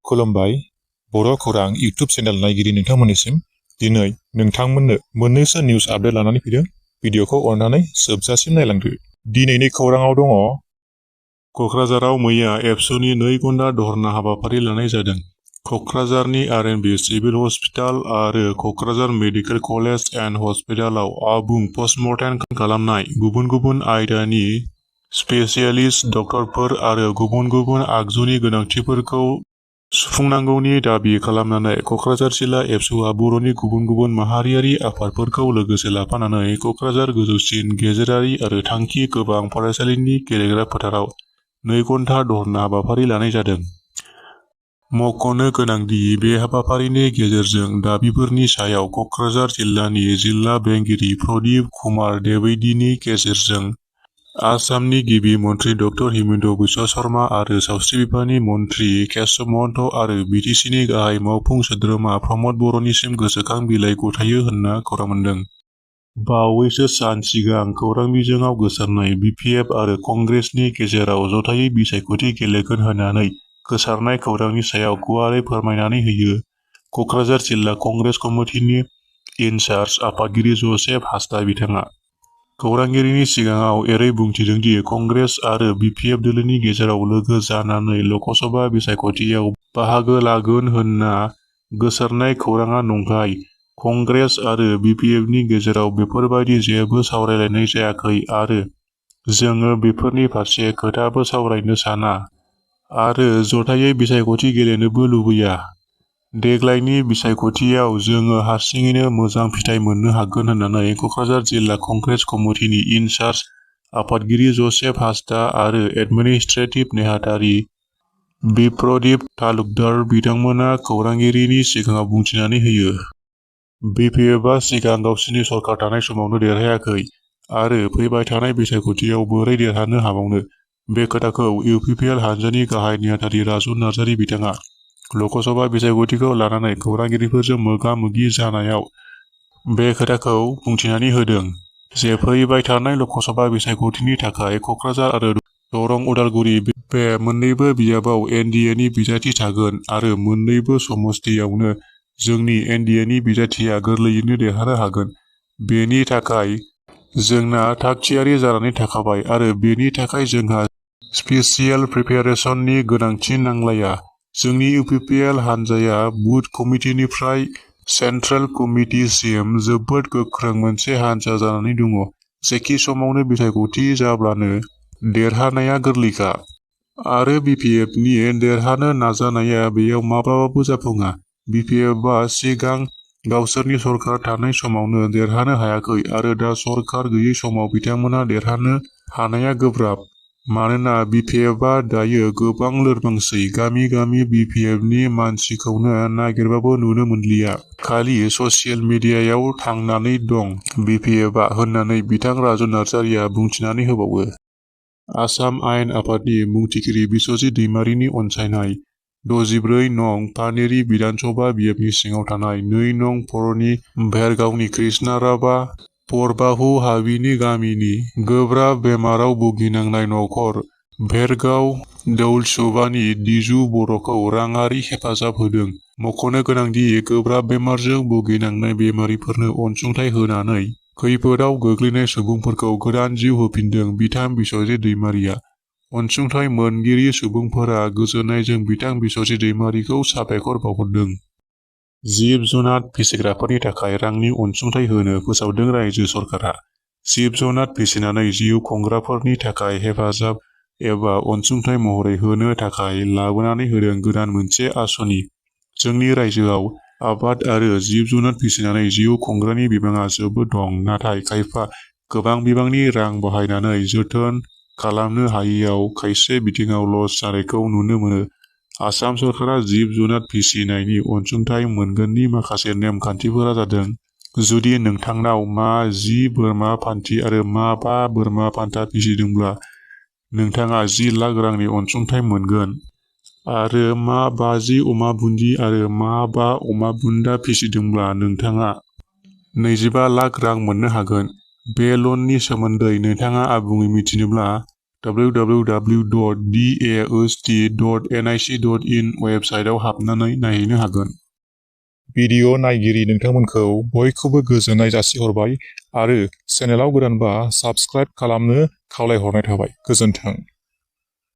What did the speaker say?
खुलुमबाय बर' खौरां YouTube channel नायगिरि नोंथांमोननिसिम दिनै नोंथांमोननो मोननैसो निउस आपडेट लानानै फैदों। भिडिअखौ अननानै जोबजासिम नायलांदो। दिनैनि खौराङाव दङ क'क्राझाराव मैया एबसुनि 2 घन्टा धरना हाबाफारि लानाय जादों। क'क्राझारनि आर.एन.बि. सिभिल हस्पिटाल आरो क'क्राझार मेडिकेल कलेज एन्ड हस्पिटालाव आबुं पस्टमर्टेम खालामनाय गुबुन गुबुन आयदानि स्पेसियेलिस्ट डक्टरफोर आरो गुबुन गुबुन आगजुनि गोनांथिफोरखौ सुफुंनांगौनि दाबि खालामनानै क'क्राझार जिल्ला एबसुआ बर'नि गुबुन गुबुन माहारियारि आफादफोरखौ लोगोसे लाफानानै क'क्राझार गोजौसिन गेजेरारि आरो थांखि गोबां फरायसालिनि गेलेग्रा फोथाराव 2 घन्टा धरना हाबाफारि लानाय जादों। मख'नो गोनांदि बे हाबाफारिनि गेजेरजों दाबिफोरनि सायाव क'क्राझार जिल्लानि जिल्ला बेंगिरि प्रदीप कुमार द्विवेदीनि गेजेरजों आसामनि गिबि मन्त्रि डक्टर हिमन्त बिश्व शर्मा आरो सावस्रि बिफाननि मन्त्रि केशव महन्त आरो बिटिसिनि गाहाय मावफुं सोद्रोमा प्रमद बर'निसिम गोसोखां बिलाइ गथायो होनना खौरां मोन्दों। बावैसो सान सिगां खौरां बिजोङाव गोसारनाय बिपिएफ आरो कंग्रेसनि गेजेराव जथायै बिसायख'थि गेलेगोन होननानै गोसारनाय खौरांनि सायाव गुवारै फोरमायनानै होयो क'क्राझार जिल्ला कंग्रेस कमिटिनि इनचार्ज आफादगिरि जसेफ हांसदा बिथाङा। खौरांगिरिनि सिगाङाव एरै बुंथिदों दि कंग्रेस आरो बिपिएफ दोलोनि गेजेराव लोगो जानानै लकसभा बिसायख'थियाव बाहागो लागोन होनना गोसारनाय खौराङा नंखाय। कंग्रेस आरो बिपिएफनि गेजेराव बेफोरबायदि जेबो सावरायलायनाय जायाखै आरो जोङो बेफोरनि फारसे खोथाबो सावरायनो साना आरो जथायै बिसायख'थि गेलेनोबो लुबैया। देग्लायनि बिसायख'थियाव जोङो हारसिङैनो मोजां फिथाइ मोननो हागोन होननानै क'क्राझार जिल्ला कंग्रेस कमिटिनि इनचार्ज आफादगिरि जसेफ हांसदा आरो एडमिनिस्ट्रेटिभ नेहाथारि बिप्रदीप तालुकदार बिथांमोना खौरांगिरिनि सिगाङाव बुंथिनानै होयो। बिपिएफआ सिगां गावसिनि सरकार थानाय समावनो देरहायाखै आरो फैबाय थानाय बिसायख'थियाव बोरै देरहानो हाबावनो। बे खोथाखौ इउपिपिएल हानजानि गाहाय नेहाथारि राजु नार्जारि बिथाङा लकसभा बिसायख'थिखौ लानानै खौरांगिरिफोरजों मोगा-मोगि जानायाव बे खोथाखौ बुंथिनानै होदों जे फैबाय थानाय लकसभा बिसायख'थिनि थाखाय क'क्राझार आरो दरं उदालगुरि बे मोन्नैबो बियाबाव एनडिएनि बिजाथि थागोन आरो मोन्नैबो समस्तियावनो जोंनि एनडिएनि बिजाथिया गोरलैयैनो देरहानो हागोन। बेनि थाखाय जोंना थागथियारि जानानै थाखाबाय आरो बेनि थाखाय जोंहा स्पेसियेल प्रिपेरेसननि गोनांथि नांलाया। जोंनि इउपिपिएल हानजाया बुथ कमिटिनिफ्राय सेन्ट्रेल कमिटिसिम जोबोद गोख्रों मोनसे हानजा जानानै दङ। जेखि समावनो बिसायख'थि जाब्लानो देरहानाया गोरलैखा आरो बिपिएफनि देरहानो नाजानाया बेयाव माब्लाबाबो जाफुङा। बिपिएफआ सिगां गावसोरनि सरकार थानाय समावनो देरहानो हायाखै आरो दा सरकार गैयै समाव बिथांमोना देरहानो हानाया गोब्राब। मानोना बिपिएफआ दायो गोबां लोरबांसै। गामि गामि बिपिएफनि मानसिखौनो नागिरबाबो नुनो मोनलिया। खालि ससियेल मिडियायाव थांनानै दं बिपिएफआ होननानै बिथां राजु नार्जारिया बुंथिनानै होबावो। आसाम आयेन आफादनि बुंथिगिरि बिस्वजित दैमारिनि अनसायनाय 64 नं पानेरि बिधानसभा बिएफनि सिङाव थानाय 2 नं पर'नि भेरगावनि कृष्णाराभा परबाहु हाबिनि गामिनि गोब्राब बेमाराव भुगिनांनाय नखर भेरगाव दौलसुबानि दिजु बर'खौ राङारि हेफाजाब होदों। मख'नो गोनांदि गोब्राब बेमारजों भुगिनांनाय बेमारिफोरनो अनसुंथाइ होनानै खैफोदाव गोग्लैनाय सुबुंफोरखौ गोदान जिउ होफिनदों बिथां बिस्वजित दैमारिया। अनसुंथाइ मोनगिरि सुबुंफोरा गोजोननायजों बिथां बिस्वजित दैमारिखौ साबायखर बावहरदों। जिब-जुनार फिसिग्राफोरनि थाखाय रांनि अनसुंथाइ होनो फोसावदों रायजो सरकारा। जिब-जुनार फिसिनानै जिउ खुंग्राफोरनि थाखाय हेफाजाब एबा अनसुंथाइ महरै होनो थाखाय लाबोनानै होदों गोदान मोनसे आसनि। जोंनि रायजोआव आबाद आरो जिब-जुनार फिसिनानै जिउ खुंग्रानि बिबाङा जोबोद दं, नाथाय खायफा गोबां बिबांनि रां बाहायनानै जोथोन खालामनो हायैयाव खायसे बिथिङाव लस जानायखौ नुनो मोनो। आसाम सरकारा जिब-जुनार फिसिनायनि अनसुंथाइ मोनगोननि माखासे नेमखान्थिफोरा जादों जुदि नोंथांनाव मा 10 बोरमा फान्थि आरो मा 5 बोरमा फान्था फिसिदोंब्ला नोंथाङा 10 लाख रांनि अनसुंथाइ मोनगोन आरो मा 50 अमा बुन्दि आरो मा 5 अमा बुन्दा फिसिदोंब्ला नोंथाङा 25 लाख रां मोननो हागोन। बे लननि सोमोन्दै नोंथाङा आबुङै मिथिनोब्ला www.daust.nic.in वेबसाइटआव हाबनानै नायहैनो हागोन। भिडिअ नायगिरि नोंथांमोनखौ बयखौबो गोजोननाय जासिहरबाय आरो चेनेलाव गोदानबा साबस्क्राइब खालामनो खावलायहरनाय थाबाय। गोजोन्थों।